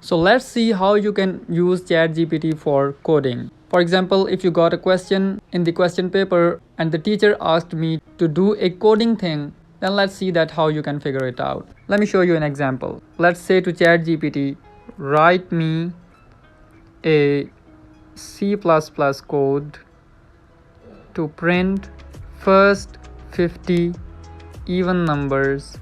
So let's see how you can use ChatGPT for coding. For example, if you got a question in the question paper and the teacher asked me to do a coding thing, then let's see that how you can figure it out. Let me show you an example. Let's say to ChatGPT, write me a C++ code to print first 50 even numbers.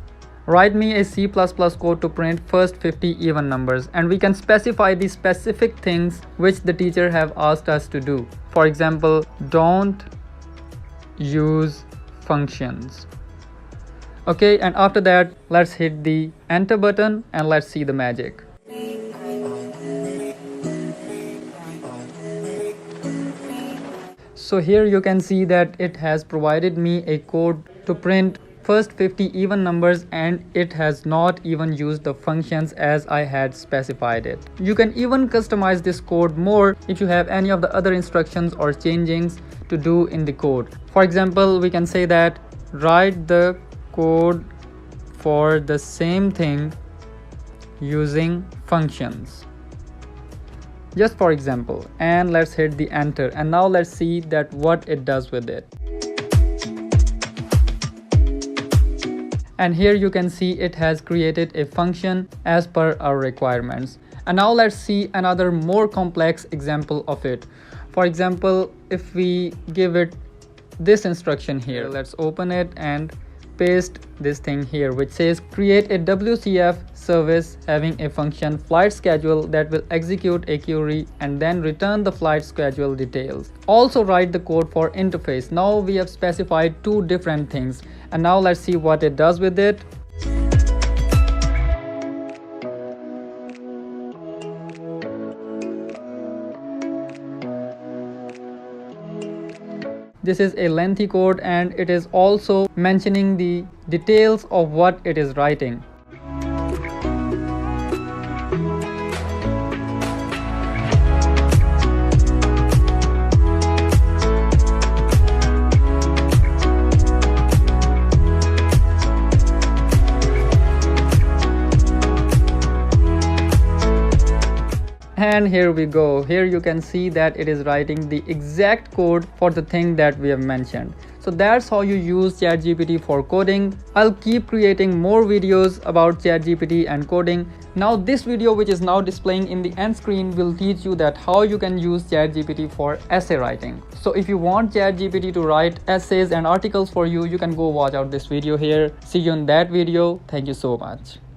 Write me a C++ code to print first 50 even numbers, and we can specify the specific things which the teacher have asked us to do. For example, don't use functions. Okay, and after that, let's hit the enter button and let's see the magic. So here you can see that it has provided me a code to print first 50 even numbers, and it has not even used the functions as I had specified it. You can even customize this code more if you have any of the other instructions or changings to do in the code. For example, we can say that write the code for the same thing using functions, just for example, and let's hit the enter, and now let's see that what it does with it. And here you can see it has created a function as per our requirements. And now let's see another more complex example of it. For example, if we give it this instruction here, let's open it and paste this thing here, which says create a WCF service having a function flight schedule that will execute a query and then return the flight schedule details. Also write the code for interface. Now we have specified two different things, and now let's see what it does with it. This is a lengthy code, and it is also mentioning the details of what it is writing. And here we go. Here you can see that it is writing the exact code for the thing that we have mentioned. So that's how you use ChatGPT for coding. I'll keep creating more videos about ChatGPT and coding. Now this video, which is now displaying in the end screen, will teach you that how you can use ChatGPT for essay writing. So if you want ChatGPT to write essays and articles for you, you can go watch out this video here. See you in that video. Thank you so much.